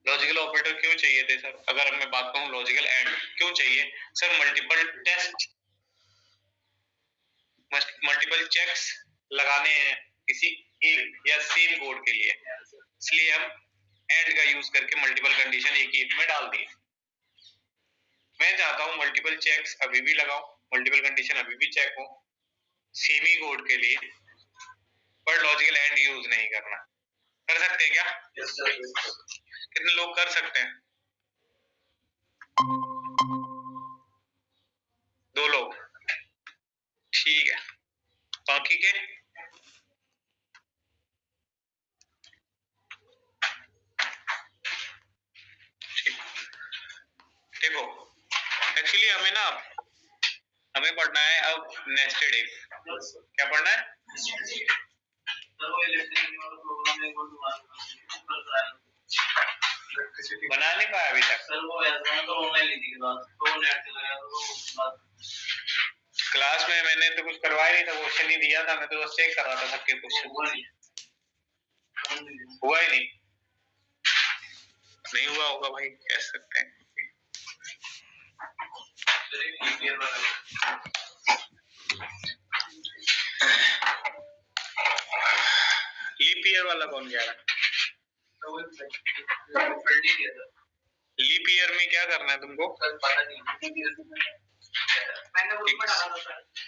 Logical operator क्यों चाहिए थे सर? अगर मैं बात करूं लॉजिकल एंड क्यों चाहिए सर? मल्टीपल चेक्स लगाने हैं किसी एक या सेम कोड के लिए, इसलिए हम एंड का यूज करके मल्टीपल कंडीशन एक ही इफ में डाल दिए। मैं चाहता हूं मल्टीपल चेक्स अभी भी लगाऊं, मल्टीपल कंडीशन अभी भी चेक हो सेम ही कोड के लिए, पर लॉजिकल एंड यूज नहीं करना। कर सकते हैं क्या? yes, sir. कितने लोग कर सकते हैं? 2 लोग, ठीक है। बाकी के देखो, एक्चुअली हमें पढ़ना है अब नेस्टेड इफ। क्या पढ़ना है? बना नहीं पाया अभी तक सर। वो ऑनलाइन ली थी क्लास में, मैंने तो कुछ करवाया नहीं था, क्वेश्चन ही दिया था, मैं तो बस चेक कर रहा था सबके क्वेश्चन। हुआ ही नहीं हुआ होगा भाई, कह सकते हैं। लीप ईयर वाला कौन कह रहा है? लीप ईयर में क्या करना है तुमको?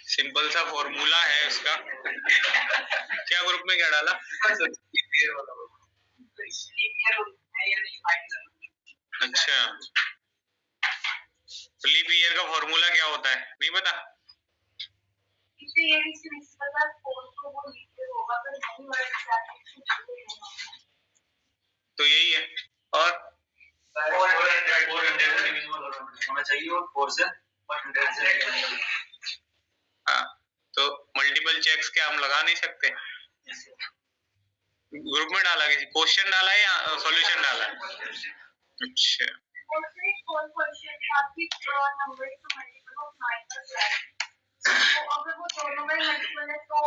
सिंपल सा फॉर्मूला है उसका। क्या ग्रुप में क्या डाला? अच्छा, लीप ईयर का फॉर्मूला क्या होता है नहीं पता? तो यही है। और 400 होना चाहिए और 4 से 100 से। हाँ, तो मल्टीपल चेक्स क्या हम लगा नहीं सकते? ग्रुप में डाला, किसी क्वेश्चन डाला है या सॉल्यूशन डाला है? अच्छा, अगर वो दोनों में मल्टीपल है तो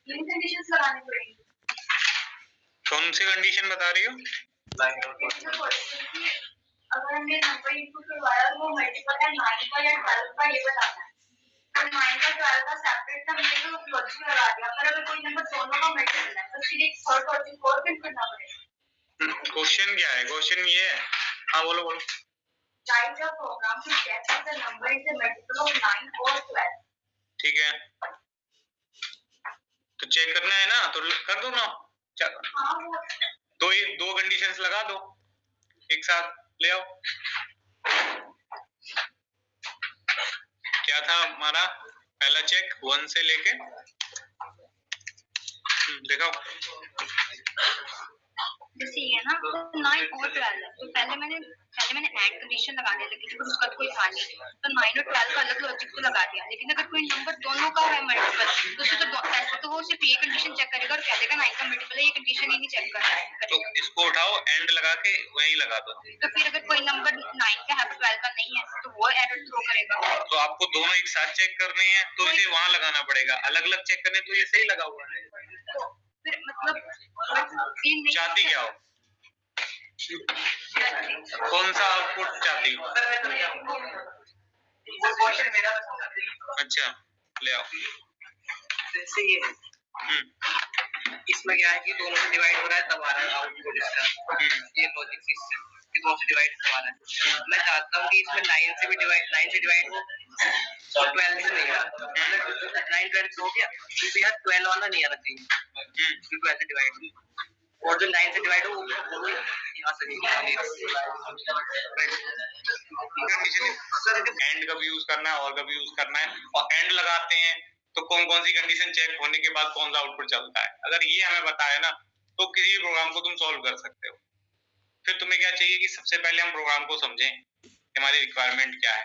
कंडीशंस लगानी पड़ेगी। कौन सी कंडीशन बता रही हो? अगर हमने नंबर इनपुट करवाया वो मल्टीपल है 9 का या 12 का, ये बताना है। तो 9 का 12 का सेपरेट था, मैंने तो लॉजिक लगा दिया, पर अगर कोई नंबर दोनों का मल्टीपल है तो फिर एक थर्ड लॉजिक और फिर करना पड़ेगा। क्वेश्चन क्या है? क्वेश्चन ये है, हाँ बोलो बोलो। Write a program to check if the number is a multiple of 9 or 12. ठीक है, तो चेक करना है ना, तो कर दो ना। हाँ, दो कंडीशंस लगा दो, एक साथ ले आओ। क्या था हमारा पहला चेक 1 से लेके देखो जैसे ये ना 9 और 12 है, तो पहले मैंने एंड कंडीशन लगाने लगी थी, उसका कोई था नहीं, तो 9 और 12 का अलग लॉजिक तो लगा दिया। लेकिन अगर कोई नंबर दोनों का है मल्टीपल, तो वो सिर्फ ये कंडीशन चेक करेगा और कह देगा 9 का मल्टीपल है, ये कंडीशन ही नहीं चेक कर रहा है। तो इसको उठाओ, एंड लगा के वहीं लगा दो। तो फिर अगर कोई नंबर 9 का है 12 का नहीं है तो वो एरर थ्रो करेगा। तो आपको दोनों एक साथ चेक करने हैं तो इसे वहां लगाना पड़ेगा, अलग अलग चेक करने तो ये सही लगा हुआ है। तो फिर मतलब चाहती क्या हो? कौन सा आउटपुट चाहती हो? अच्छा, ले आओ। जैसे ये इसमें क्या है कि दोनों से डिवाइड हो रहा है तब आ रहा है आउटपुट इसका। ये लॉजिक सिस्टम कि दोनों से डिवाइड करवा रहा है। मैं चाहता हूँ कि इसमें 9 से डिवाइड हो और 12 से नहीं आ रहा। 9 12 हो गया, तो यहाँ 12 वाला नहीं आना चाहिए, क्योंकि 12 से डिवाइड हो, और जो 9 से डिवाइड हो वो यहाँ से नहीं। एंड का भी यूज करना है और का भी यूज करना है, और एंड लगाते हैं तो कौन कौन सी कंडीशन चेक होने के बाद कौन सा आउटपुट चलता है। अगर ये हमें बताए ना तो किसी भी प्रोग्राम को तुम सॉल्व कर सकते हो। फिर तुम्हें क्या चाहिए कि सबसे पहले हम प्रोग्राम को समझें, हमारी रिक्वायरमेंट क्या है,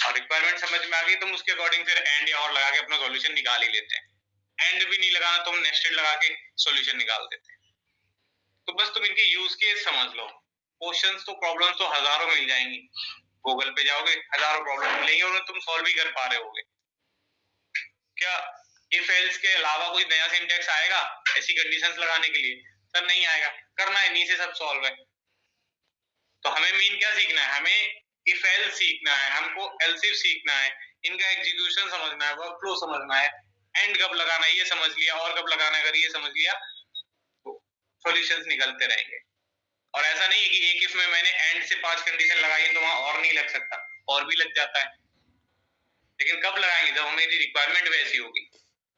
और रिक्वायरमेंट समझ में आ गई तुम उसके अकॉर्डिंग फिर एंड या और लगा के अपना सॉल्यूशन निकाल ही लेते हैं। एंड भी नहीं लगाना, तुम नेस्टेड लगा के सॉल्यूशन निकाल देते हैं। तो बस तुम इनके यूज केस समझ लो। क्वेश्चंस तो प्रॉब्लम्स तो हजारों मिल जाएंगी, गूगल पे जाओगे हजारों प्रॉब्लम मिलेंगी और तुम सॉल्व भी कर पा रहे होगे। क्या इफ एल्स के अलावा कोई नया सिंटैक्स आएगा ऐसी कंडीशंस लगाने के लिए? सर नहीं आएगा, करना है, नी से सब सॉल्व है। तो हमें मेन क्या सीखना है, हमें इफ एल्स सीखना है, हमको एल्सिफ सीखना है, इनका एग्जीक्यूशन समझना है, वर्क फ्लो समझना है, एंड कब लगाना है ये समझ लिया, और कब लगाना है अगर ये समझ लिया तो सॉल्यूशंस निकलते रहेंगे। और ऐसा नहीं है कि एक इफ में मैंने एंड से 5 कंडीशन लगाई है तो वहां और नहीं लग सकता, और भी लग जाता है, लेकिन कब लगाएंगे, जब हमें रिक्वायरमेंट वैसी होगी।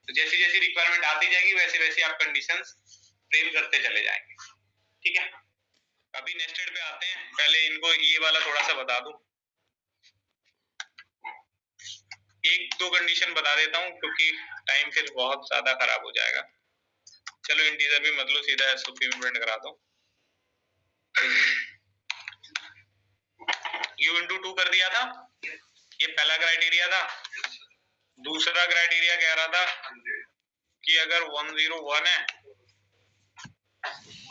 तो जैसी जैसी रिक्वायरमेंट आती जाएगी वैसे वैसे आप कंडीशंस फ्रेम करते चले जाएंगे। ठीक है, अभी नेस्टेड पे आते हैं। पहले इनको ये वाला थोड़ा सा बता दूं, एक दो कंडीशन बता देता हूं क्योंकि टाइम फिर बहुत ज्यादा खराब हो जाएगा। चलो इंटीजर भी मतलब सीधा एसओपी में प्रिंट करा दो। u इंटू 2 कर दिया था, ये पहला क्राइटेरिया था। दूसरा क्राइटेरिया कह रहा था कि अगर 101 है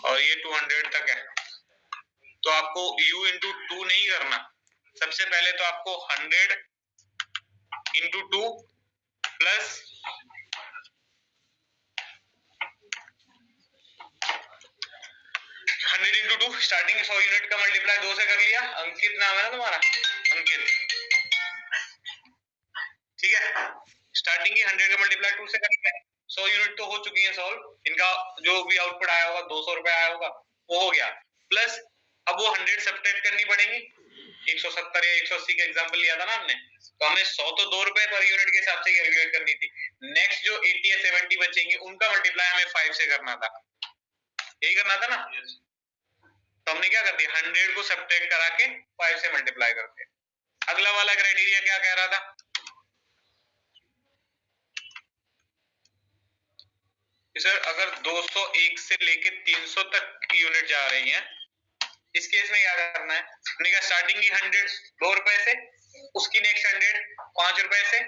और ये 200 तक है तो आपको u इंटू 2 नहीं करना, सबसे पहले तो आपको 100 into 2 plus 100 into 2 starting 100 unit का मल्टीप्लाई 2 से कर लिया। अंकित नाम है ना तुम्हारा, अंकित, ठीक है। स्टार्टिंग की 100 का मल्टीप्लाई 2 से कर लिया, 100 यूनिट तो हो चुकी है सॉल्व, इनका जो भी आउटपुट आया होगा 200 रुपए आया होगा वो हो गया। प्लस अब वो 100 सब्ट्रैक्ट करनी पड़ेगी, 170 या 180 का एग्जांपल लिया था ना हमने, तो हमें 100 तो 2 रुपए पर यूनिट के हिसाब से कैलकुलेट करनी थी। नेक्स्ट जो 80 या 70 बचेंगे उनका मल्टीप्लाई हमें 5 से करना था, यही करना था ना। तो हमने क्या कर दिया, 100 को सब्ट्रैक्ट करा के 5 से मल्टीप्लाई करते। अगला वाला क्राइटेरिया क्या कह रहा था कि सर अगर 201 से लेके 300 तक की यूनिट जा रही है, इस केस में क्या करना है, हमने कहा स्टार्टिंग की 100 2 रुपए से, उसकी नेक्स्ट 100 5 रुपए से,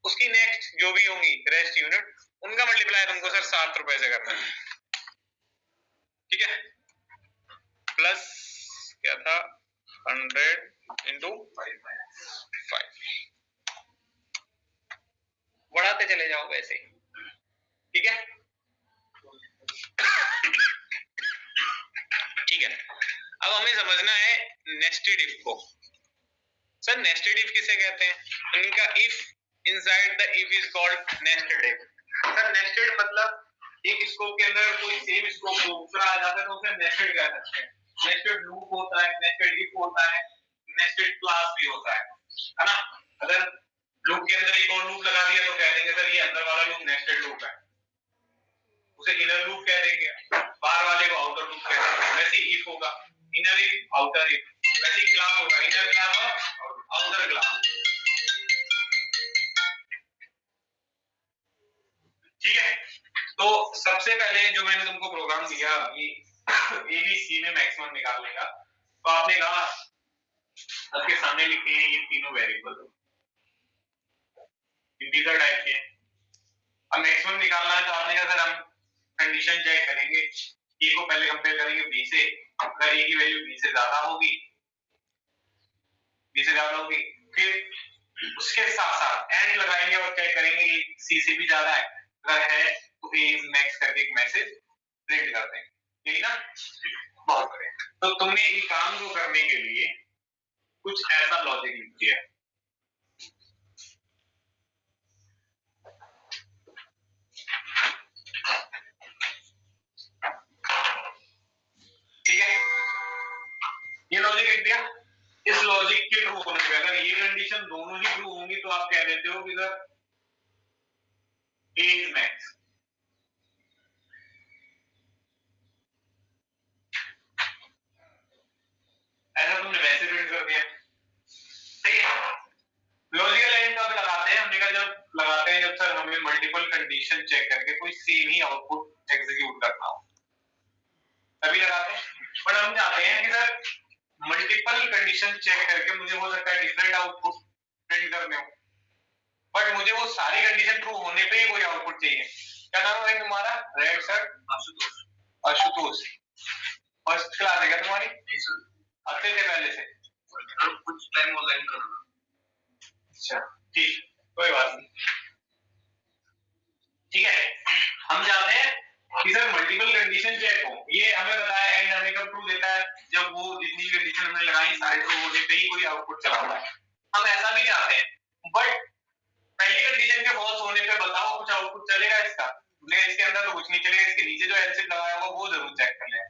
उसकी नेक्स्ट जो भी होंगी रेस्ट यूनिट उनका मल्टीप्लाई तुमको सर 7 रुपए से करना है। ठीक है, प्लस क्या था 100 इंटू 5, बढ़ाते चले जाओ वैसे ही। ठीक है, ठीक है। अब हमें समझना है नेस्टेड इफ को। सर नेस्टेड इफ किसे कहते हैं, इनका if inside the if is called nested if. Sir nested मतलब एक स्कोप के अंदर कोई सेम स्कोप दूसरा आ जाता है तो उसे नेस्टेड कह सकते हैं। नेस्टेड लूप होता है, नेस्टेड इफ होता है, नेस्टेड क्लास भी होता है ना। अगर लूप के अंदर एक और लूप लगा दिया तो कह देंगे सर ये अंदर वाला लूप नेस्टेड लूप है, उसे इनर लूप कह देंगे, बाहर वाले को आउटर लूप कह देंगे। वैसे इफ होगा इनर इफ आउटर इफ, वैसे क्लास होगा इनर क्लास और आउटर क्लास। ठीक है, तो सबसे पहले जो मैंने तुमको प्रोग्राम दिया ये एबीसी में मैक्सिमम निकालने का, तो आपने कहा आपके सामने लिखे हैं ये तीनों वेरिएबल इंटीजर टाइप के। अब मैक्सिमम निकालना है तो आपने कहा सर हम कंडीशन चेक करेंगे, ए को पहले कंपेयर करेंगे बी से, अगर ए की वैल्यू बी से ज्यादा होगी, बी से ज्यादा होगी, फिर उसके साथ साथ एंड लगाएंगे और चेक करेंगे कि सी से भी ज्यादा है, अगर है तो ए इज मैक्स करके एक मैसेज प्रिंट कर देंगे, यही ना। बहुत बढ़िया, तो तुमने ये काम को करने के लिए कुछ ऐसा लॉजिक लिख दिया। ठीक है, ये लॉजिक लिख दिया। इस लॉजिक के ट्रू होने पे अगर ये कंडीशन दोनों ही ट्रू होंगी तो आप कह देते हो कि सर ए इज मैक्स। ऐसा तुमने वैसे प्रिंट कर दिया, सही है। लॉजिकल एंड कब लगाते हैं, हमने कहा जब लगाते हैं जब सर हमें मल्टीपल कंडीशन चेक करके कोई सेम ही आउटपुट एग्जीक्यूट करना हो तभी लगाते हैं। बट हम चाहते हैं कि सर मल्टीपल कंडीशन चेक करके मुझे हो सकता है डिफरेंट आउटपुट प्रिंट करने हो, बट मुझे वो सारी कंडीशन ट्रू होने पे ही कोई आउटपुट चाहिए। क्या नाम है तुम्हारा, red shirt Ashutosh, Ashutosh first class है क्या तुम्हारी, आते थे पहले से, कुछ टाइम ऑनलाइन कर रहा। अच्छा ठीक, कोई बात नहीं। ठीक है, हम चाहते हैं कि सर मल्टीपल कंडीशन चेक हो, ये हमें बताया एंड हमें कब ट्रू देता है, जब वो जितनी कंडीशन हमने लगाई सारे ट्रू होने पे ही कोई आउटपुट चला रहा है। हम ऐसा भी चाहते हैं, बट पहली कंडीशन के फॉल्स होने पे बताओ कुछ आउटपुट चलेगा इसका, नहीं इसके अंदर तो कुछ नहीं चलेगा, इसके नीचे जो एल्स लगाया होगा वो जरूर चेक कर लें।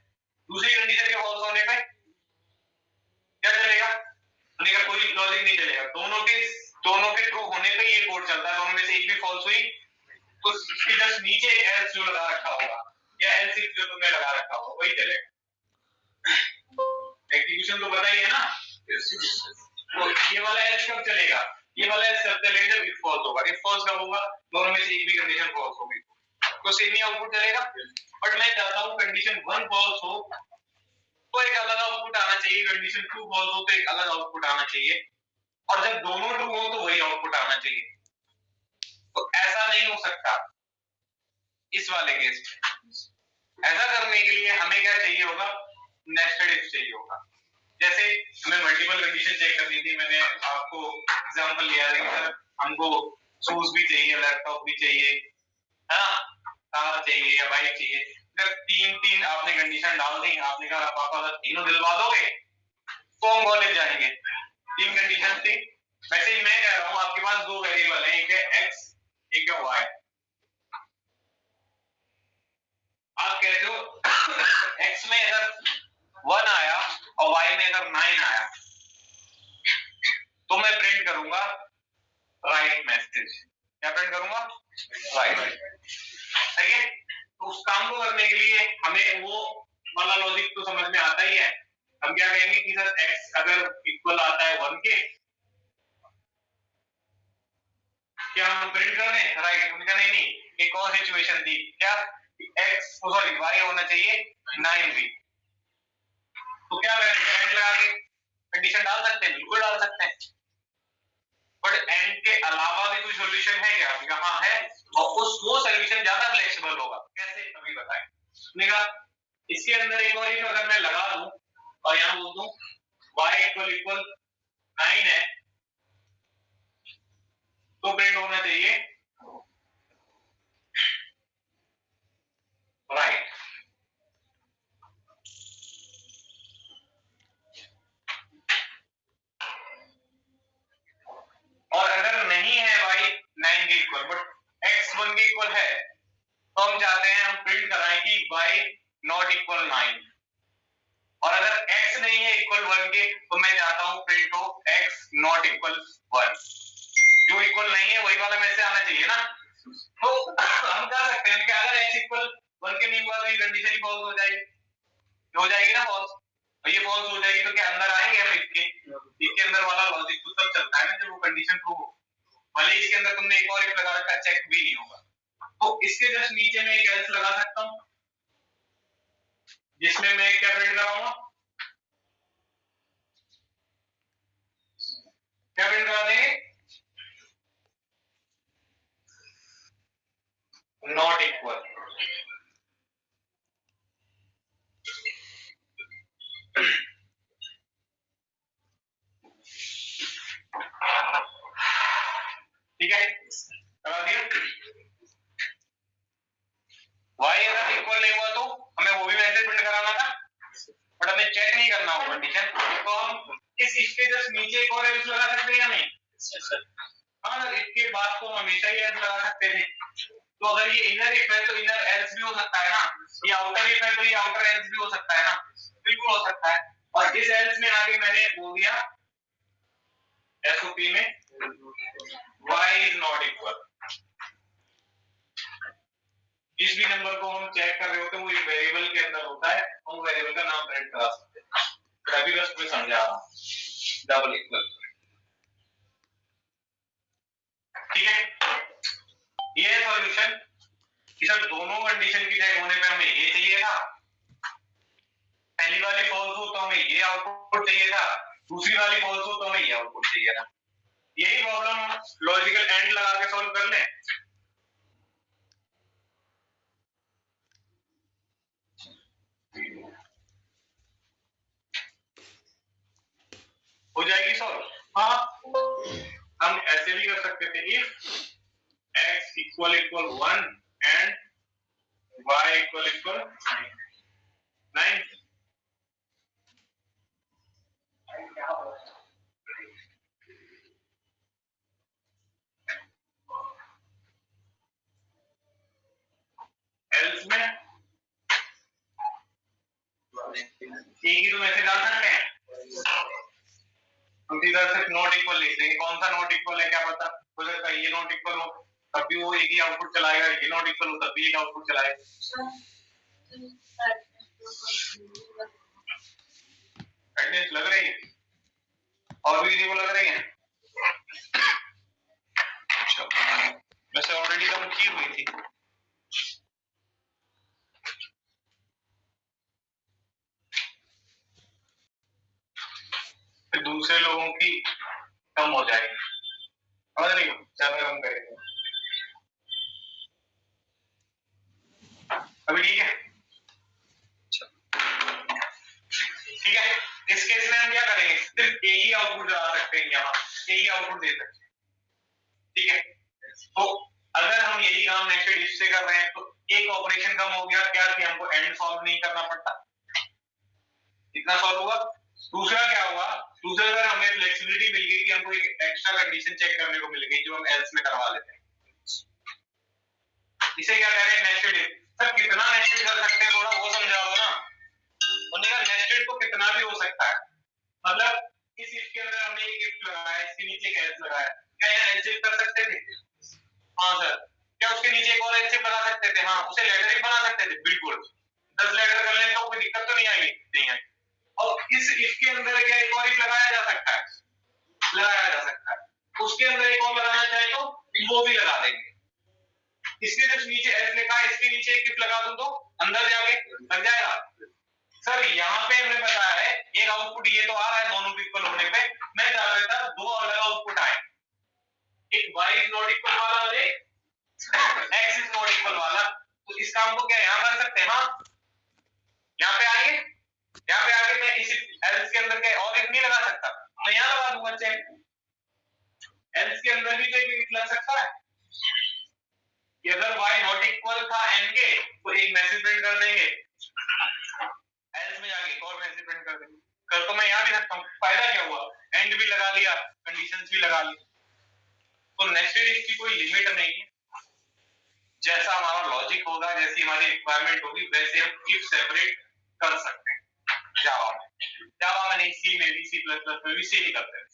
दूसरी कंडीशन के फॉल्स होने पे क्या चलेगा, नहीं कोई लॉजिक नहीं चलेगा, दोनों के ट्रू होने पे ये कोड चलता है, दोनों में से एक भी फॉल्स हुई तो इसके जस्ट नीचे एल्स जो लगा रखा होगा या एल्स इफ जो तुमने लगा रखा होगा वही चलेगा। एग्जीक्यूशन तो पता ही है ना, तो ये वाला एल्स कब चलेगा, ये वाला एल्स तब चलेगा जब इफ फॉल्स होगा, इफ फॉल्स कब होगा, दोनों में से एक भी कंडीशन फॉल्स होगी तो सेम ही आउटपुट चलेगा। बट मैं चाहता हूं कंडीशन 1 फॉल्स हो तो एक अलग आउटपुट आना चाहिए, कंडीशन 2 फॉल्स हो तो एक अलग आउटपुट आना चाहिए, और जब दोनों ट्रू हो तो वही आउटपुट आना चाहिए। तो ऐसा नहीं हो सकता इस वाले केस में। ऐसा करने के लिए हमें क्या चाहिए होगा, नेस्टेड इफ चाहिए होगा। जैसे हमें मल्टीपल कंडीशन चेक करनी थी, मैंने आपको एग्जांपल लिया है कि हमको शूज भी चाहिए, लैपटॉप भी चाहिए, है ना, कार चाहिए या बाइक चाहिए। अगर तीन आपने कंडीशन डाल दी, आपने कहा पापा अगर तीनों दिलवा दोगे तो हम कॉलेज जाएंगे, 3 कंडीशन थी। वैसे ही मैं कह रहा हूं आपके पास 2 वेरिएबल है, एक है x एक है y। आप कहते हो x में अगर 1 आया और y में अगर 9 आया तो मैं प्रिंट करूंगा राइट मैसेज। क्या प्रिंट करूंगा, राइट। सही है, तो उस काम को करने के लिए हमें वो वाला लॉजिक तो समझ में आता ही है। हम क्या कहेंगे कि सर x अगर इक्वल आता है 1 के, क्या हम प्रिंट कर दें राइट, उनका नहीं, एक और सिचुएशन थी क्या, x सॉरी y होना चाहिए 9 भी, तो क्या एंड लगा के कंडीशन डाल सकते हैं, बिल्कुल डाल सकते हैं। बट एंड के अलावा भी कोई सॉल्यूशन है क्या, हाँ है, और वो सॉल्यूशन ज्यादा फ्लेक्सिबल होगा। कैसे अभी बताएं। निका इसके अंदर एक और इफ अगर मैं लगा दूं और यहां बोल दूं y इक्वल 9 है तो प्रिंट होना चाहिए राइट। और अगर नहीं है y 9 के इक्वल बट x 1 के इक्वल है तो हम चाहते हैं हम प्रिंट कराएं कि y नॉट इक्वल 9, और अगर x नहीं है इक्वल 1 के तो मैं चाहता हूं प्रिंट हो x नॉट इक्वल 1। जो इक्वल नहीं है वही वाला में से आना चाहिए ना, तो हम कर सकते हैं कि अगर x इक्वल 1 के नहीं हुआ तो ये कंडीशन ही फॉल्स हो जाएगी ना फॉल्स, और ये फॉल्स हो जाएगी तो क्या अंदर आएंगे हम इसके अंदर वाला लॉजिक तो तब चलता है ना जब वो कंडीशन ट्रू हो, भले इसके अंदर तुमने एक और इफ लगा रखा चेक भी नहीं होगा। तो इसके जस्ट नीचे में एक एल्स लगा सकता हूं जिसमें मैं क्या प्रिंट कराऊंगा, क्या प्रिंट करा देंगे, नॉट इक्वल। ठीक है, करा दिया। y अगर इक्वल नहीं हुआ तो हमें वो भी मैसेज प्रिंट कराना था, बट हमें चेक नहीं करना हो कंडीशन, तो हम इस इसके जस्ट नीचे एक और एल्स लगा सकते हैं या नहीं। हाँ सर, इसके बाद तो हमेशा ही एल्स लगा सकते थे, तो अगर ये इनर इफ है तो इनर एल्स भी हो सकता है ना, ये आउटर इफ है तो ये आउटर एल्स भी हो सकता है ना, बिल्कुल हो सकता है। और इस एल्स में आगे मैंने बोल दिया एसओपी में y इज नॉट इक्वल, जिस भी नंबर को हम चेक कर रहे होते हैं वो एक वेरिएबल के अंदर होता है, हम वेरिएबल का नाम प्रिंट करा सकते हैं। अभी बस मैं समझा रहा हूं डबल इक्वल। ठीक है, ये है सॉल्यूशन कि सर दोनों कंडीशन की चेक होने पे हमें ये चाहिए था, पहली वाली फॉल्स हो तो हमें ये आउटपुट चाहिए था, दूसरी वाली फॉल्स हो तो हमें ये आउटपुट चाहिए था। यही प्रॉब्लम लॉजिकल एंड लगा के सॉल्व कर लें। हो जाएगी सॉल्व। हाँ, हम ऐसे भी कर सकते थे, if x equal 1 and y y equal 9। Else में एक ही तुम ऐसे डाल सकते हैं, हम सीधा सिर्फ नॉट इक्वल लिख देंगे। कौन सा नॉट इक्वल है क्या पता, हो सकता है ये नॉट इक्वल हो तब भी वो एक ही आउटपुट चलाएगा, ये नॉट इक्वल हो तब भी एक आउटपुट चलाएगा। एटलीस्ट लग रही है और भी को लग रही है। वैसे ऑलरेडी तो की हुई थी। फिर दूसरे लोगों की कम हो जाएगी, समझ रही हो, ज्यादा कम करेंगे। अभी ठीक है, ठीक है। इस केस में हम क्या करेंगे, सिर्फ एक ही आउटपुट चला सकते हैं, यहाँ एक ही आउटपुट दे सकते हैं, ठीक है। तो अगर हम यही काम नेस्टेड इफ से कर रहे हैं तो एक ऑपरेशन कम हो गया क्या, कि हमको एंड सॉल्व नहीं करना पड़ता, इतना सॉल्व हुआ। दूसरा क्या हुआ, दूसरा अगर हमें फ्लेक्सिबिलिटी मिल गई कि हमको एक एक्स्ट्रा कंडीशन चेक करने को मिल गई जो हम एल्स में करवा लेते हैं। इसे क्या कह रहे हैं, नेस्टेड इफ। सर कितना नेस्टेड कर सकते हैं, थोड़ा वो समझा दो ना। उन्होंने कहा नेस्टेड तो कितना भी हो सकता है, मतलब इस इफ के अंदर हमने एक इफ लगाया, इसके नीचे एक एल्स लगाया, क्या यहाँ एल्स इफ कर सकते थे? हाँ सर। क्या उसके नीचे एक और एल्स इफ बना सकते थे? हाँ। उसे लेटर इफ बना सकते थे, बिल्कुल। 10 लेटर कर लें तो कोई दिक्कत तो नहीं आएगी, नहीं आएगी। और इस इफ के अंदर क्या एक और इफ लगाया जा सकता है, लगाया जा सकता है। उसके अंदर एक और लगाना चाहे तो वो भी लगा देंगे। इसके जस्ट नीचे एल्स लिखा है, इसके नीचे एक इफ लगा दूं तो अंदर जाके लग जाएगा। सर यहाँ पे हमने बताया है एक आउटपुट ये तो आ रहा है दोनों इक्वल होने पे, मैं चाह रहा था दो अलग आउटपुट आए, एक y इज नॉट इक्वल वाला और एक x इज नॉट इक्वल वाला। तो इस काम को क्या यहाँ कर सकते हैं? हाँ, यहाँ पे आएंगे, यहाँ पे आके मैं इस एल्स के अंदर क्या और इफ नहीं लगा सकता, मैं यहाँ लगा दूंगा चेक। एल्स के अंदर भी तो एक लग सकता है कि अगर y नॉट इक्वल था n के तो एक मैसेज प्रिंट कर देंगे, एल्स में जाके एक और मैसेज प्रिंट कर देंगे। कर तो मैं यहाँ भी सकता हूँ, फायदा क्या हुआ, एंड भी लगा लिया, कंडीशंस भी लगा ली। तो नेस्टेड इफ की कोई लिमिट नहीं है, जैसा हमारा लॉजिक होगा, जैसी हमारी रिक्वायरमेंट होगी वैसे हम इफ सेपरेट कर सकते हैं। जावा में नहीं, सी में भी, सी प्लस प्लस में भी सेम करते हैं,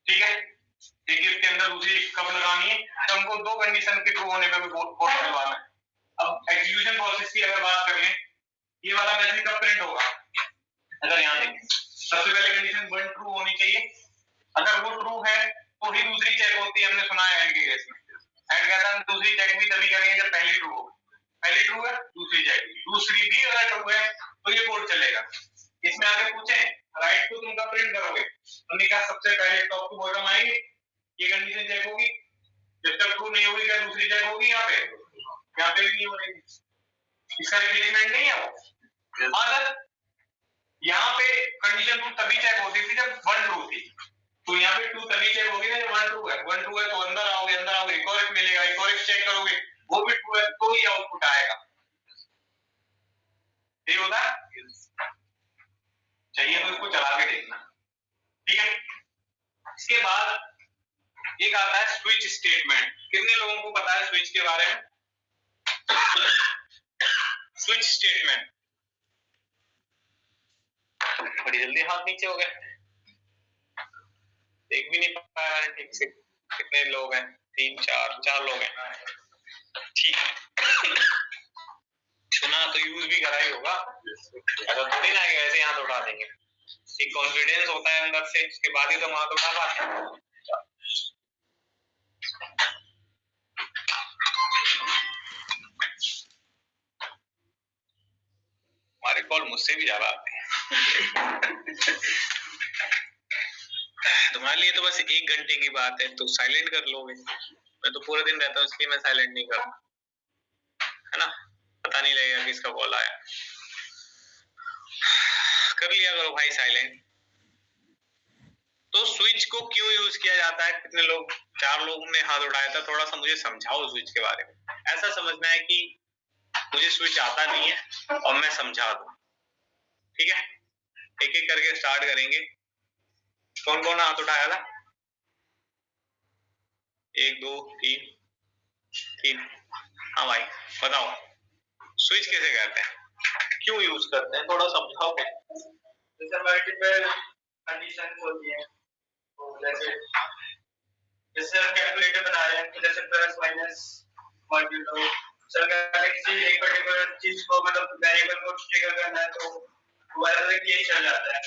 ठीक है। एक इफ के अंदर दूसरी इफ कब लगानी है, तो हमको दो कंडीशन के ट्रू होने पे भी कोड करवाना है। अब एग्जीक्यूशन प्रोसेस की अगर बात करें, ये वाला मैसेज कब प्रिंट होगा, अगर यहाँ देखें सबसे पहले कंडीशन 1 ट्रू होनी चाहिए, अगर वो ट्रू है तो ही दूसरी चेक होती है, हमने सुना है एंड के केस में। एंड कहता है दूसरी चेक भी तभी करेंगे जब पहली ट्रू हो, पहली ट्रू है दूसरी चेक, दूसरी भी अगर ट्रू है तो ये कोड चलेगा। इसमें आगे पूछे राइट को तुम कब प्रिंट करोगे, हमने कहा सबसे पहले टॉप टू बॉटम आएंगे, ये कंडीशन चेक होगी, जब तक ट्रू नहीं होगी क्या दूसरी चेक होगी, यहाँ पे भी नहीं होगी, इसका रिप्लेसमेंट नहीं है वो। हाँ सर, यहाँ पे कंडीशन ट्रू तभी चेक होती थी जब 1 ट्रू थी, तो यहाँ पे 2 तभी चेक होगी ना जब 1 ट्रू है। 1 ट्रू है तो अंदर आओगे, एक और मिलेगा, एक और चेक करोगे, वो भी ट्रू है तो ही आउटपुट आएगा। यही होता है, चाहिए तो इसको चला के देखना, ठीक है। इसके बाद एक आता है स्विच स्टेटमेंट। कितने लोगों को पता है स्विच के बारे में? स्विच स्टेटमेंट, बड़ी जल्दी हाथ नीचे हो गए, देख भी नहीं पाया है ठीक से। कितने लोग हैं? 3 4 लोग हैं, ठीक है। सुना तो यूज भी करा ही होगा, ऐसा थोड़ी ना है ऐसे हाथ उठा देंगे, एक कॉन्फिडेंस होता है अंदर से, उसके बाद ही तो हाथ उठा पाते हैं। हमारे कॉल मुझसे भी ज्यादा आते हैं। तुम्हारे लिए तो बस 1 घंटे की बात है तो साइलेंट कर लोगे, मैं तो पूरा दिन रहता हूँ इसलिए मैं साइलेंट नहीं करता, है ना, पता नहीं लगेगा किसका कॉल आया। कर लिया करो भाई साइलेंट। तो स्विच को क्यों यूज किया जाता है? कितने लोग, 4 लोगों ने हाथ उठाया था, थोड़ा सा मुझे समझाओ स्विच के बारे में। ऐसा समझना है कि मुझे स्विच आता नहीं है और मैं समझा दूं। ठीक है, एक एक करके स्टार्ट करेंगे। कौन कौन हाथ उठाया था? 1 2 3 3। हाँ भाई बताओ, स्विच कैसे कहते हैं, क्यों यूज करते हैं, थोड़ा समझाओ। जैसे मल्टीपल कंडीशन होती है, तो जैसे कैलकुलेटर बना रहे हैं, तो जैसे प्लस माइनस मल्टीपल, सरकार किसी एक पर्टिकुलर चीज को मतलब वेरिएबल को ट्रिगर करना है तो वायर में ये चल जाता है।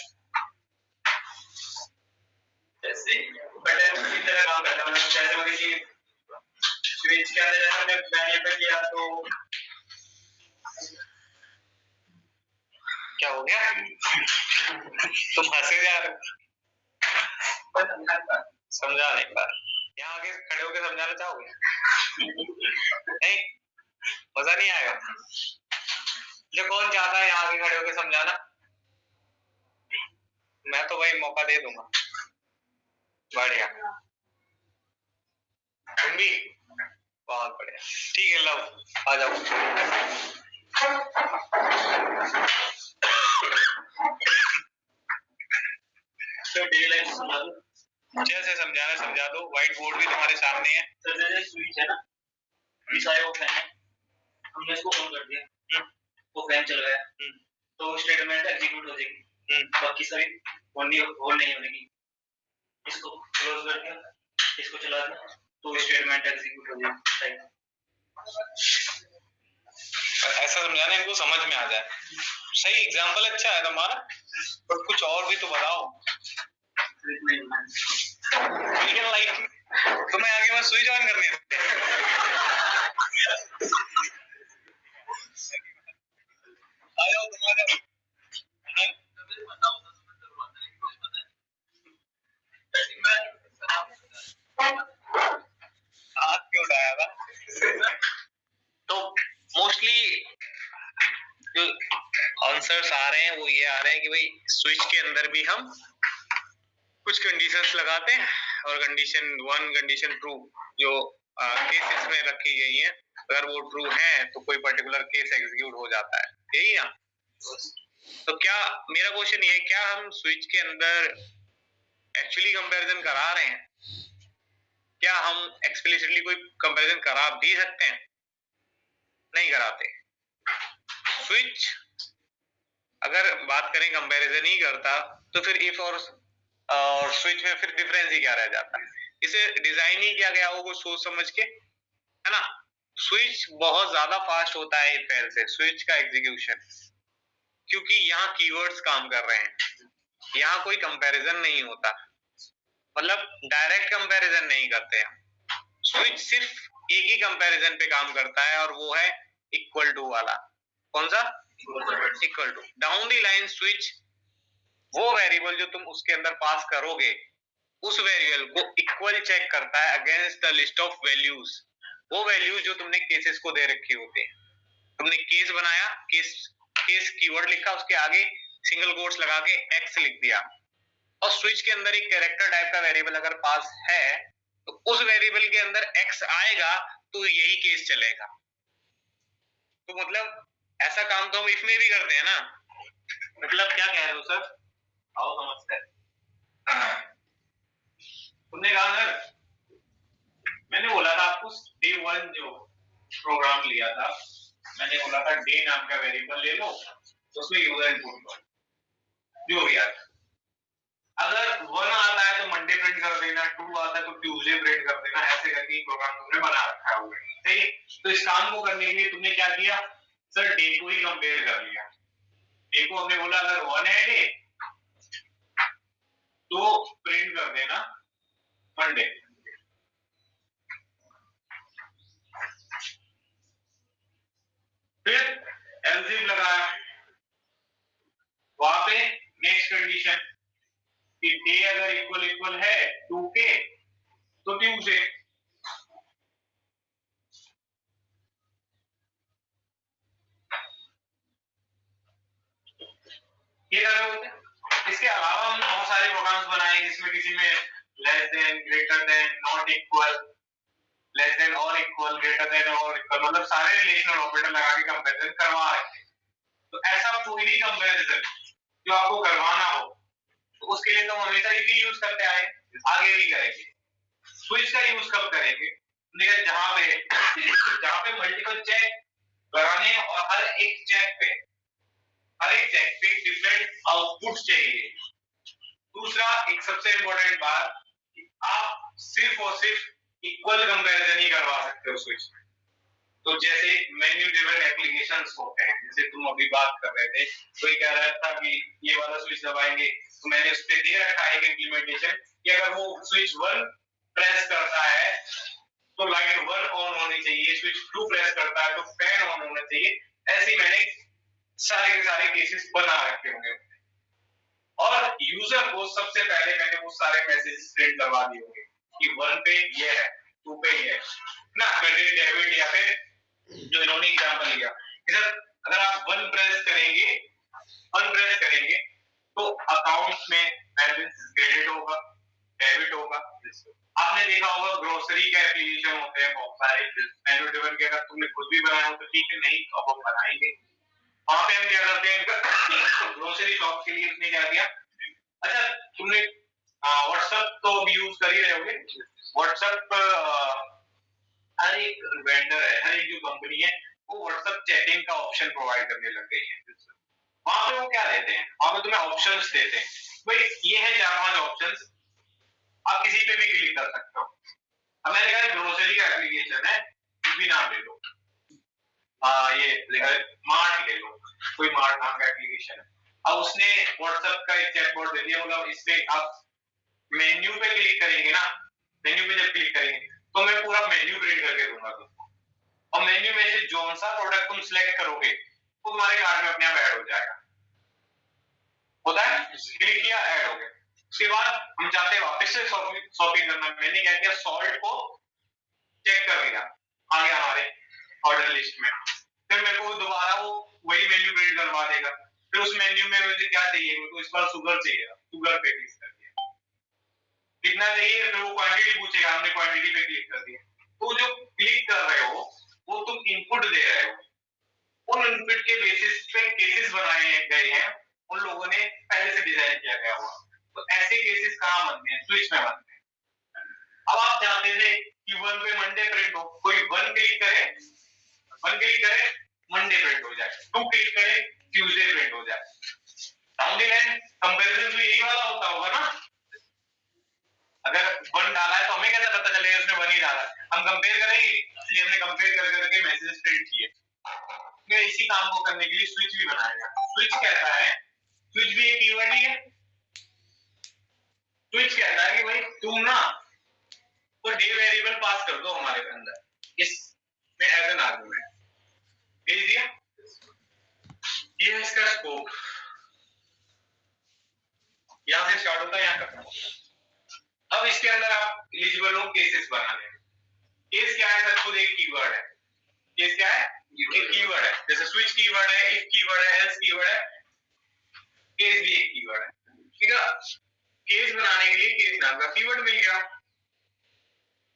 जैसे बटन की तरह काम करता है, मतलब जैसे वो किसी स्विच के अंदर जैसे हमने वेरिएबल किया तो क्या हो गया? तुम हंसे जा रहे हो, समझा नहीं पा रहे। यहाँ आगे खड़े होकर समझाना चाहोगे? नहीं, मजा नहीं आएगा। जो कौन चाहता है यहाँ आगे खड़े होकर समझाना? मैं तो भाई मौका दे दूंगा। बढ़िया, तुम भी बहुत बढ़िया। ठीक है, लो आ जाओ। तो डेली लाइफ समझा दो, जैसे समझाना समझा दो। व्हाइट बोर्ड भी तुम्हारे सामने है। तो जैसे स्विच है ना, इस साइड वो फैन है, हमने इसको ऑन कर दिया, वो फैन चल गया, तो स्टेटमेंट एग्जीक्यूट हो जाएगी, बाकी सारी ऑन नहीं होने की। इसको क्लोज कर दिया, इसको चला दिया, तो स्टेटमेंट एग्जीक्यूट हो जाएगी। ऐसा समझाना इनको समझ में आ जाए। सही, एग्जाम्पल अच्छा है तुम्हारा, पर कुछ और भी तो बताओ। लेकिन लाइक तुम्हें आगे मैं स्विच ऑन करने देते। आ जाओ तुम, आ जाओ। हाथ क्यों उठाया था? तो मोस्टली जो आंसर्स आ रहे हैं वो ये आ रहे हैं कि भाई स्विच के अंदर भी हम कुछ कंडीशंस लगाते हैं और कंडीशन 1 कंडीशन 2 जो केसेस में रखी गई हैं, अगर वो ट्रू है तो कोई पर्टिकुलर केस एग्जीक्यूट हो जाता है, यही ना? तो क्या मेरा क्वेश्चन ये है, क्या हम स्विच के अंदर एक्चुअली कंपैरिजन करा रहे हैं? क्या हम एक्सप्लिसिटली कोई कंपैरिजन करा भी सकते हैं? नहीं कराते। स्विच अगर बात करें कंपैरिजन ही करता तो फिर इफ और स्विच में फिर डिफरेंस ही क्या रह जाता है? इसे डिजाइन ही किया गया हो कुछ सोच समझ के, है ना? स्विच बहुत ज्यादा फास्ट होता है इफ एल्स से, स्विच का एग्जीक्यूशन, क्योंकि यहाँ कीवर्ड्स काम कर रहे हैं, यहाँ कोई कंपैरिजन नहीं होता, मतलब डायरेक्ट कंपैरिजन नहीं करते हैं। स्विच सिर्फ एक ही कंपैरिजन पे काम करता है और वो है इक्वल टू वाला। कौन सा? Equal to. Down the line switch वो वेरिएबल जो तुम उसके अंदर पास करोगे उस वेरिएबल को इक्वल चेक करता है against the list of values, वो वैल्यूज जो तुमने केसेस को दे रखी होती है। तुमने केस बनाया, केस कीवर्ड लिखा, उसके आगे सिंगल कोट्स लगा के एक्स लिख दिया, और स्विच के अंदर एक कैरेक्टर टाइप का वेरिएबल अगर पास है तो उस वेरिएबल के अंदर एक्स आएगा तो यही केस चलेगा। तो मतलब ऐसा काम तो हम इफ में भी करते हैं ना। मतलब क्या कह रहे हो सर? आओ समझते हैं। तुमने कहा सर, मैंने बोला था आपको डे 1 जो प्रोग्राम लिया था, मैंने बोला था डे नाम का वेरिएबल ले लो, उसमें यूजर इनपुट करो, जो भी आता है। अगर 1 आता है तो मंडे प्रिंट कर देना, 2 आता है तो ट्यूसडे प्रिंट कर देना, ऐसे करके प्रोग्राम तुमने बना रखा है ऑलरेडी। सही। तो इस काम को करने के लिए तुमने क्या किया सर? डे को ही कंपेयर कर लिया। डे को हमने बोला अगर 1 है डे तो प्रिंट कर देना मंडे। फिर एलसीएम लगाया, वहां पे नेक्स्ट कंडीशन कि डे अगर इक्वल इक्वल है 2 के तो ट्यूसडे। ये कर रहे होते हैं। इसके अलावा हमने बहुत सारे प्रोग्राम्स बनाए जिसमें किसी में less than, greater than, not equal, less than और इक्वल, ग्रेटर देन और इक्वल, मतलब सारे रिलेशनल ऑपरेटर लगा के कंपैरिजन करवा रहे हैं। तो ऐसा कोई भी कंपैरिजन जो आपको करवाना हो तो उसके लिए तो हम हमेशा इसी यूज करते आए, आगे भी करेंगे। स्विच का यूज कब करेंगे? जहां पे मल्टीपल चेक लगाने हैं और हर एक चेक पे डिफरेंट आउटपुट चाहिए। दूसरा, एक सबसे इंपॉर्टेंट बात कि आप सिर्फ और सिर्फ इक्वल कंपैरिजन ही करवा सकते हो स्विच में। तो जैसे मेन्यू ड्रिवन एप्लीकेशंस होते हैं, जैसे तुम अभी बात कर रहे थे, कोई कह रहा था कि ये वाला स्विच दबाएंगे, तो मैंने उस पर दे रखा है एक इम्प्लीमेंटेशन कि अगर वो स्विच 1 प्रेस करता है तो लाइट 1 ऑन होनी चाहिए, स्विच 2 प्रेस करता है तो फैन ऑन होना चाहिए। ऐसे मैंने सारे के सारे केसेस बना रखे होंगे और यूजर को सबसे पहले मैंने वो सारे मैसेजेस प्रिंट करवा दिए होंगे कि 1 पे ये है, 2 पे ये है ना, क्रेडिट डेबिट, या फिर जो इन्होंने एग्जांपल लिया कि सर अगर आप 1 प्रेस करेंगे तो अकाउंट्स में बैलेंस क्रेडिट होगा, डेबिट होगा। आपने देखा होगा ग्रोसरी के एप्लीकेशन होते हैं बहुत सारे मेन्यू ड्रिवन के, अगर तुमने खुद भी बनाया हो तो ठीक है, नहीं तो अब हम बनाएंगे। वहां पे हम क्या करते हैं, ग्रोसरी शॉप के लिए उसने क्या किया, अच्छा तुमने व्हाट्सएप तो अब यूज कर ही रहे होगे। व्हाट्सएप हर एक वेंडर है, हर एक जो कंपनी है वो व्हाट्सएप चैटिंग का ऑप्शन प्रोवाइड करने लग गई है। वहां पे वो क्या देते हैं, वहां पे तुम्हें ऑप्शंस देते हैं, भाई ये है 4-5 ऑप्शंस, आप किसी पे भी क्लिक कर सकते हो। अब मैंने कहा ग्रोसरी का एप्लीकेशन है, कुछ भी नाम ले लो, ये मार्ट ले लो, कोई मार्ट नाम का एप्लीकेशन है। अब उसने व्हाट्सएप का एक चैटबॉट दे दिया, मतलब इस पे आप मेन्यू पे क्लिक करेंगे ना, मेन्यू पे जब क्लिक करेंगे तो मैं पूरा मेन्यू प्रिंट करके दूंगा तुमको, और मेन्यू में से जो सा प्रोडक्ट तुम सिलेक्ट करोगे वो तुम्हारे कार्ट में अपने आप ऐड हो जाएगा। होता है, क्लिक किया ऐड हो गया। उसके बाद हम चाहते हैं वापस से शॉपिंग करना, मैंने क्या किया, सॉल्ट को चेक कर लिया, आ गया हमारे ऑर्डर लिस्ट में। फिर मेरे को दोबारा वो वही मेन्यू प्रिंट करवा देगा। फिर उस मेन्यू में मुझे क्या चाहिए, मेरे को इस बार शुगर चाहिए, शुगर पे क्लिक कर दिया, कितना चाहिए, फिर वो क्वांटिटी पूछेगा, हमने क्वांटिटी पे क्लिक कर दिया। तो जो क्लिक कर रहे हो वो तुम इनपुट दे रहे हो, उन इनपुट के बेसिस पे केसेस बनाए गए हैं, उन लोगों ने पहले से डिजाइन किया गया हुआ। तो ऐसे केसेस कहां बनते हैं, स्विच में बनते हैं। अब आप चाहते थे कि 1 पे मंडे प्रिंट हो, कोई 1 क्लिक करे मंडे प्रिंट हो जाए, 2 क्लिक करे ट्यूसडे प्रिंट हो जाए। डाउन द लाइन कंपैरिजन तो यही वाला होता होगा ना, अगर 1 डाला है तो हमें कैसे पता चलेगा उसने 1 ही डाला, हम कंपेयर करेंगे, इसलिए हमने कंपेयर कर करके मैसेज प्रिंट किए। मैं इसी काम को करने के लिए स्विच भी बनाया गया। स्विच कहता है, स्विच भी एक कीवर्ड ही है। स्विच कहता है कि भाई तुम ना तो डे वेरिएबल पास कर दो हमारे अंदर, इसमें एज एन आर्गुमेंट भेज दिया, ये है इसका स्कोप। यहां से स्टार्ट होता है, यहां खत्म होता है। अब इसके अंदर आप एलिजिबल हो केसेस बनाने। केस क्या है सर, खुद एक कीवर्ड है। केस क्या है, एक कीवर्ड है, जैसे स्विच कीवर्ड है, इफ कीवर्ड है, एल्स कीवर्ड है, केस भी एक कीवर्ड है। ठीक है, केस बनाने के लिए केस नाम का कीवर्ड मिल गया,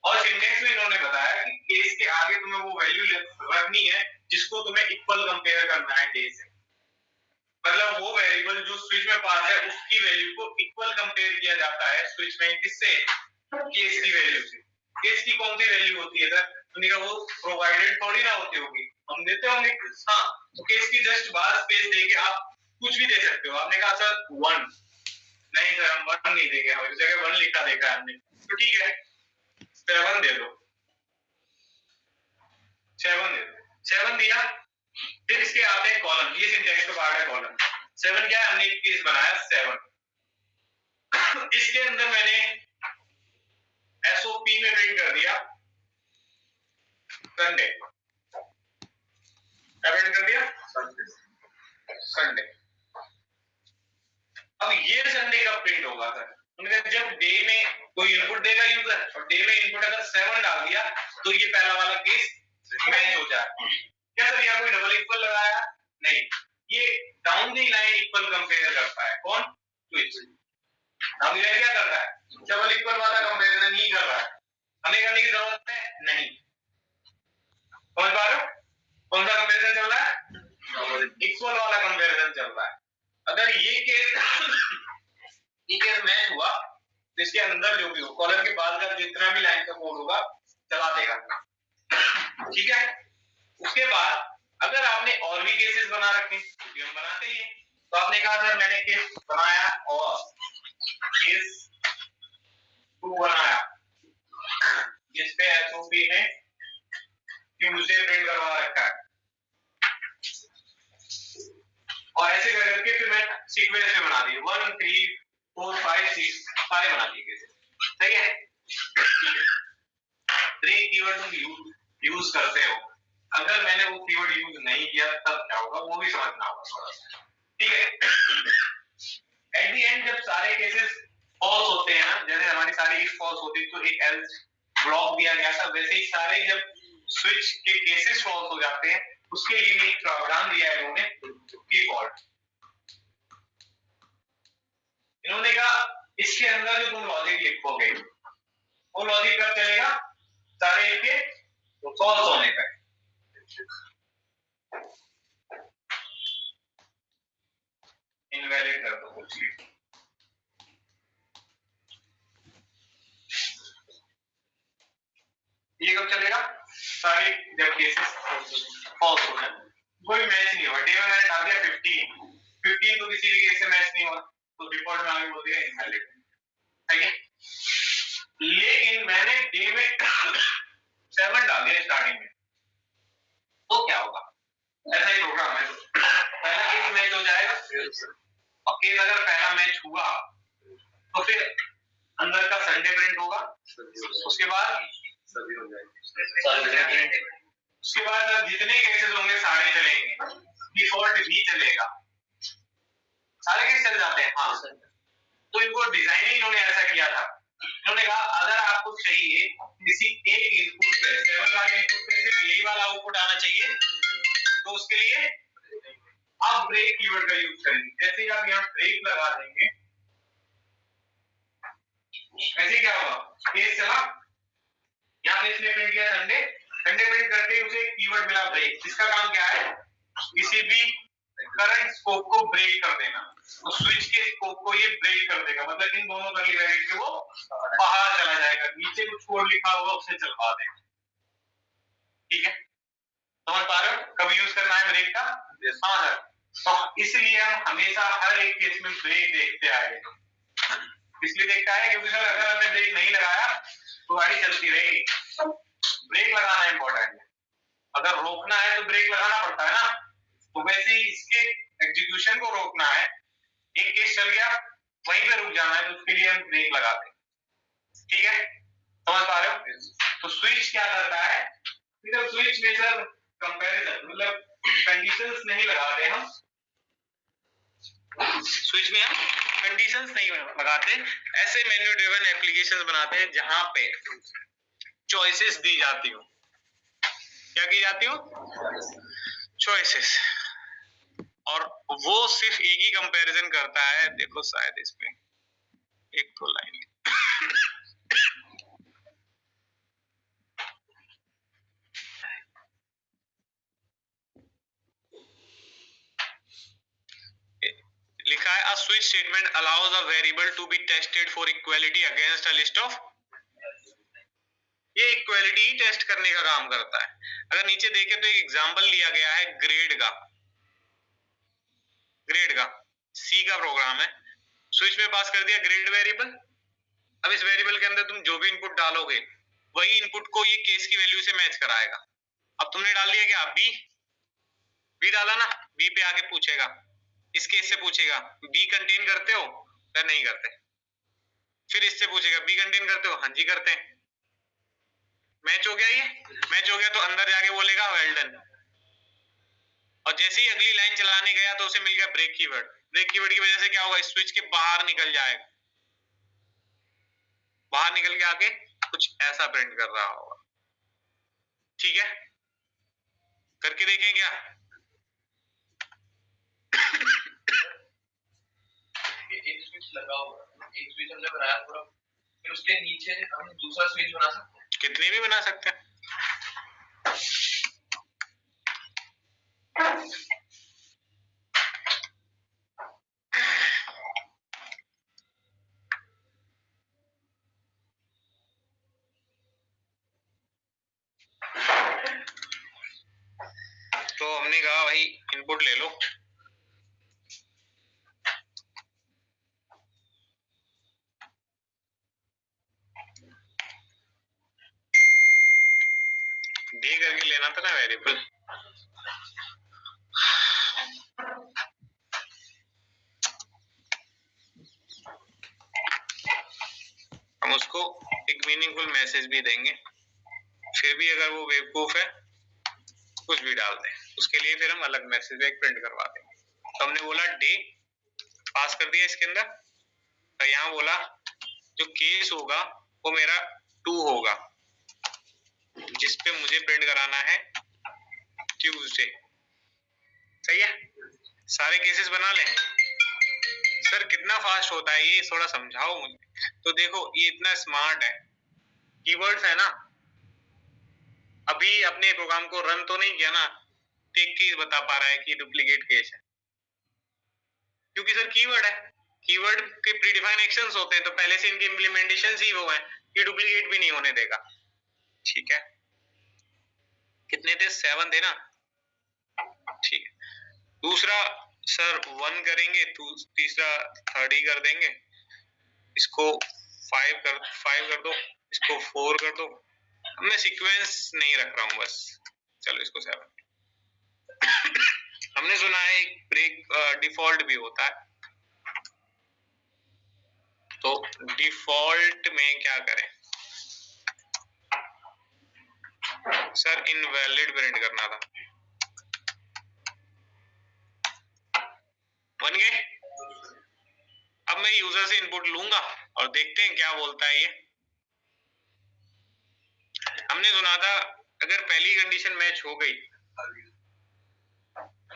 और सिंटेक्स में इन्होंने बताया कि केस के आगे तुम्हें वो वैल्यू रखनी है जिसको तुम्हें इक्वल कंपेयर करना है डे से। मतलब वो वेरिएबल जो स्विच में पास है उसकी वैल्यू को इक्वल कंपेयर किया जाता है स्विच में, किससे, केस की वैल्यू से। केस की कौन सी वैल्यू होती है सर, उन्हें का वो प्रोवाइडेड थोड़ी ना होती होगी, हम देते होंगे। हाँ, तो केस की जस्ट बाहर स्पेस देके आप कुछ भी दे सकते हो। आपने कहा सर 1, नहीं सर हम 1 नहीं देंगे, हमारी जगह 1 लिखा देखा है हमने, तो ठीक है 7 दे दो, 7 दे दो, 7 दिया। फिर इसके आते हैं कॉलम, ये सिंटेक्स का पार्ट है कॉलम। 7 क्या है, हमने एक केस बनाया 7, इसके अंदर मैंने एसओपी में प्रिंट कर दिया संडे, क्या प्रिंट कर दिया, संडे। अब ये संडे कब प्रिंट होगा सर, जब डे में कोई इनपुट देगा यूजर, और डे में इनपुट अगर 7 डाल दिया तो ये पहला वाला केस मैच हो जाए। क्या सर यहाँ कोई डबल इक्वल लगाया, नहीं, ये down the line equal compare करता है, कौन, स्विच। डाउन द लाइन क्या कर रहा है, डबल इक्वल वाला कंपैरिजन नहीं कर रहा है। हमें करने की जरूरत है नहीं। समझ पा रहे हो कौन सा कंपैरिजन चल रहा है? इक्वल वाला कंपैरिजन चल रहा है। अगर ये केस मैच हुआ तो इसके अंदर जो भी हो कॉलम के बाद का जितना भी लाइन का कोड होगा चला देगा। ठीक है, उसके बाद अगर आपने और भी केसेस बना रखे क्योंकि हम बनाते ही हैं, तो आपने कहा सर मैंने केस बनाया और केस 2 बनाया जिसपे एसओपी ने ट्यूसडे प्रिंट करवा रखा है और ऐसे करके फिर मैं सीक्वेंस में बना दी 1 3 4 5 6 सारे बना दिए केसेस। सही है, ब्रेक कीवर्ड तुम यूज करते हो, अगर मैंने वो कीवर्ड यूज नहीं किया तब क्या होगा वो भी समझना होगा थोड़ा सा। ठीक है, एट द एंड जब सारे केसेस फॉल्स होते हैं ना, जैसे हमारी सारी इफ फॉल्स होती तो एक एल्स ब्लॉक दिया गया था, वैसे ही सारे जब स्विच के केसेस फॉल्स हो जाते हैं उसके लिए भी एक प्रावधान दिया है इन्होंने की फॉल्ट। इन्होंने कहा इसके अंदर जो तुम लॉजिक लिखोगे वो लॉजिक कब चलेगा? सारे इसके फॉल्स होने पर। इनवैलिड कर दो कुछ भी, ये कब चलेगा? सारे जब केसेस फॉल्स हो जाए, कोई मैच नहीं हुआ। डे में मैंने डाल दिया 15 तो किसी भी केस से मैच नहीं हुआ तो डिफॉल्ट में आगे बोल दिया इनवैलिड। ठीक है, लेकिन मैंने डे में 7 डाल दिया स्टार्टिंग में तो क्या होगा? ऐसा ही प्रोग्राम है, पहला केस मैच हो जाएगा और केस अगर पहला मैच हुआ तो फिर अंदर का संडे प्रिंट होगा, उसके बाद सभी हो जाएंगे, उसके बाद जितने केसेस होंगे सारे चलेंगे, डिफॉल्ट भी चलेगा, सारे केस चल जाते हैं। हाँ, तो इनको डिजाइन ही इन्होंने ऐसा किया था। इन्होंने कहा अगर आपको चाहिए किसी एक इनपुट पे 7 वाले इनपुट पे सिर्फ यही वाला आउटपुट आना चाहिए तो उसके लिए आप ब्रेक कीवर्ड का यूज करेंगे। जैसे ही आप यहाँ ब्रेक लगा देंगे ऐसे क्या होगा? केस चला, यहाँ पे इसने प्रिंट किया संडे प्रिंट करके उसे एक कीवर्ड मिला ब्रेक, जिसका काम क्या है? किसी भी करंट स्कोप को ब्रेक कर देना। तो स्विच के स्कोप को ये ब्रेक कर देगा, मतलब इन दोनों कर्ली ब्रैकेट के वो बाहर चला जाएगा, नीचे कुछ कोड लिखा होगा उसे चलवा देगा। ठीक है, समझ पा रहे हो कब यूज करना है ब्रेक का? हाँ सर, तो इसलिए हम हमेशा हर एक केस में ब्रेक देखते आए। इसलिए देखता है क्योंकि सर अगर हमने ब्रेक नहीं लगाया तो गाड़ी चलती रहेगी। ब्रेक लगाना इंपॉर्टेंट है, अगर रोकना है तो ब्रेक लगाना पड़ता है ना, तो वैसे ही इसके एग्जीक्यूशन को रोकना है, एक केस चल गया वहीं पे रुक जाना है तो उसके लिए हम ब्रेक लगाते हैं। ठीक है, समझ पा रहे हो? तो स्विच क्या करता है? स्विच में सर कंपैरिजन मतलब कंडीशंस नहीं लगाते हम, स्विच में हम कंडीशंस नहीं लगाते, ऐसे मेन्यू ड्रिवन एप्लीकेशंस बनाते हैं जहां पे चॉइसेस दी जाती हो। क्या की जाती हो? चॉइसेस, और वो सिर्फ एक ही कंपैरिजन करता है। देखो शायद इसमें एक तो लाइन लिखा है a switch statement allows a variable to be tested for equality against a list of, ये इक्वालिटी ही टेस्ट करने का काम करता है। अगर नीचे देखें तो एक एग्जांपल लिया गया है ग्रेड का सी का प्रोग्राम है, स्विच में पास कर दिया ग्रेड वेरिएबल। अब इस वेरिएबल के अंदर तुम जो भी इनपुट डालोगे वही इनपुट को ये केस की वैल्यू से मैच कराएगा। अब तुमने डाल दिया क्या? बी डाला ना, बी पे आके पूछेगा, इस केस से पूछेगा बी कंटेन करते हो या नहीं करते, फिर इससे पूछेगा बी कंटेन करते हो? हाँ जी करते हैं। मैच हो गया, ये मैच हो गया तो अंदर जाके बोलेगा वेल डन, और जैसे ही अगली लाइन चलाने गया तो उसे मिल गया ब्रेक कीवर्ड। ब्रेक कीवर्ड की वजह से क्या होगा? स्विच के बाहर निकल जाएगा, बाहर निकल के आके कुछ ऐसा प्रिंट कर रहा होगा। ठीक है, करके देखें क्या? एक स्विच लगा हुआ, एक स्विच हमने बनाया पूरा, फिर उसके नीचे हम दूसरा स्विच बना सकते हैं। कितने भी बना सकते हैं। तो हमने कहा भाई इनपुट ले लो, डे करके लेना था ना वेरिएबल। हम उसको एक मीनिंगफुल मैसेज भी देंगे, फिर भी अगर वो बेवकूफ है कुछ भी डाल दे, उसके लिए फिर हम अलग मैसेज एक प्रिंट करवा देंगे। तो हमने बोला डे पास कर दिया इसके अंदर, तो यहाँ बोला जो केस होगा वो मेरा 2 होगा, जिसपे मुझे प्रिंट कराना है ट्यूसडे। सही है, सारे केसेस बना लें। सर कितना फास्ट होता है ये, थोड़ा समझाओ मुझे। तो देखो ये इतना स्मार्ट है, कीवर्ड्स है ना, अभी अपने प्रोग्राम को रन तो नहीं किया ना, देख के बता पा रहा है कि डुप्लीकेट केस है, क्योंकि सर कीवर्ड है, कीवर्ड के प्रीडिफाइंड एक्शंस होते हैं, तो पहले से इनके इम्प्लीमेंटेशंस ही वो हैं, ये डुप्लीकेट भी नहीं होने देगा। ठीक है, कितने थे, 7 थे ना, ठीक है। दूसरा सर 1 करेंगे, तीसरा 3rd ही कर देंगे, इसको 5 कर दो, इसको 4 कर दो। मैं सीक्वेंस नहीं रख रहा हूं बस, चलो इसको 7। हमने सुना है एक ब्रेक डिफॉल्ट भी होता है, तो डिफॉल्ट में क्या करें सर, इनवैलिड प्रिंट करना था। बन गए। अब मैं यूजर से इनपुट लूंगा और देखते हैं क्या बोलता है ये। हमने सुना था अगर पहली कंडीशन मैच हो गई,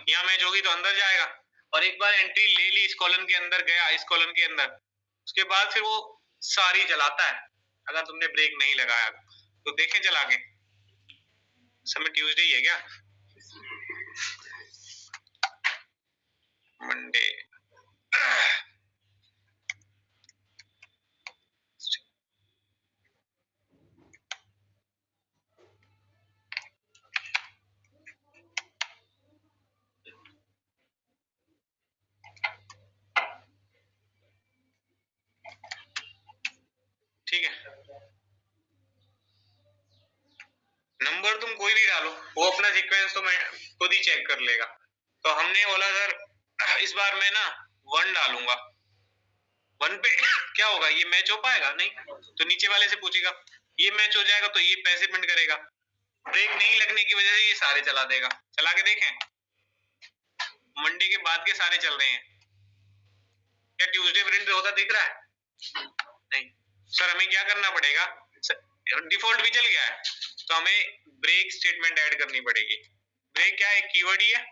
यहाँ मैच होगी तो अंदर जाएगा, और एक बार एंट्री ले ली इस कॉलम के अंदर, गया इस कॉलम के अंदर, उसके बाद फिर वो सारी चलाता है अगर तुमने ब्रेक नहीं लगाया तो। देखें चला के, समय ट्यूसडे ही है क्या, मंडे, ठीक है। नंबर तुम कोई भी डालो, वो अपना सीक्वेंस तो मैं खुद ही चेक कर लेगा। तो हमने बोला सर इस बार मैं ना 1 डालूंगा, 1 पे क्या होगा, ये मैच हो पाएगा नहीं, तो नीचे वाले से पूछेगा, ये मैच हो जाएगा तो ये पैसे प्रिंट करेगा, ब्रेक नहीं लगने की वजह से ये सारे चला देगा। चला के देखें, मंडे के बाद के सारे चल रहे हैं, क्या ट्यूसडे प्रिंट होता दिख रहा है, नहीं। सर हमें क्या करना पड़ेगा, डिफॉल्ट भी चल गया है तो हमें ब्रेक स्टेटमेंट ऐड करनी पड़ेगी। ब्रेक क्या है, कीवर्ड ही है,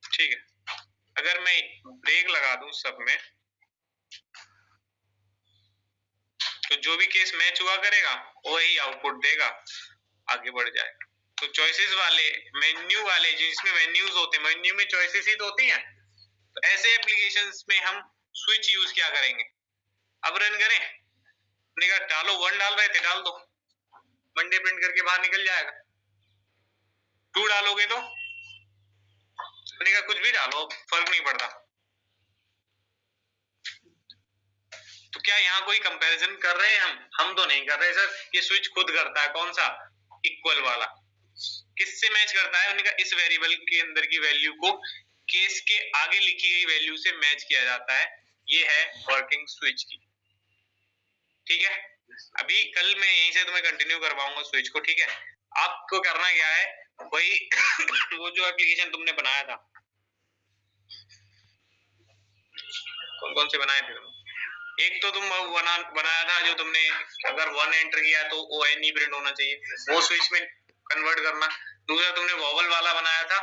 ठीक है। अगर मैं ब्रेक लगा दूं सब में, तो जो भी केस मैच हुआ करेगा वही आउटपुट देगा, आगे बढ़ जाएगा। तो चॉइसेस वाले, मेन्यू वाले, जिसमें मेन्यूज होते हैं, मेन्यू में चॉइसेस ही तो होती हैं, तो ऐसे एप्लीकेशंस में हम स्विच यूज क्या करेंगे। अब रन करें, निकाल डालो, 1 डाल रहे थे डाल दो, मंडे प्रिंट करके बाहर निकल जाएगा। 2 डालोगे तो कुछ भी डालो, फर्क नहीं पड़ता। तो क्या यहाँ कोई कंपैरिजन कर रहे हैं हम तो नहीं कर रहे सर, ये स्विच खुद करता है। कौन सा, इक्वल वाला, किससे मैच करता है, उनका इस वेरिएबल के अंदर की वैल्यू को केस के आगे लिखी गई वैल्यू से मैच किया जाता है। ये है वर्किंग स्विच की, ठीक है। अभी कल मैं यहीं से तुम्हें कंटिन्यू करवाऊंगा स्विच को, ठीक है। आपको करना क्या है, वही वो जो एप्लीकेशन तुमने बनाया था, कौन कौन से बनाए थे तुम, एक तो तुम बनाया था जो तुमने अगर 1 एंटर किया तो ONE प्रिंट होना चाहिए, वो स्विच में कन्वर्ट करना। दूसरा तुमने वॉवल वाला बनाया था,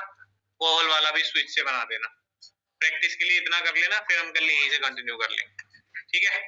वॉवल वाला भी स्विच से बना देना। प्रैक्टिस के लिए इतना कर लेना, फिर हम कल यहीं से कंटिन्यू कर लेंगे, ठीक है।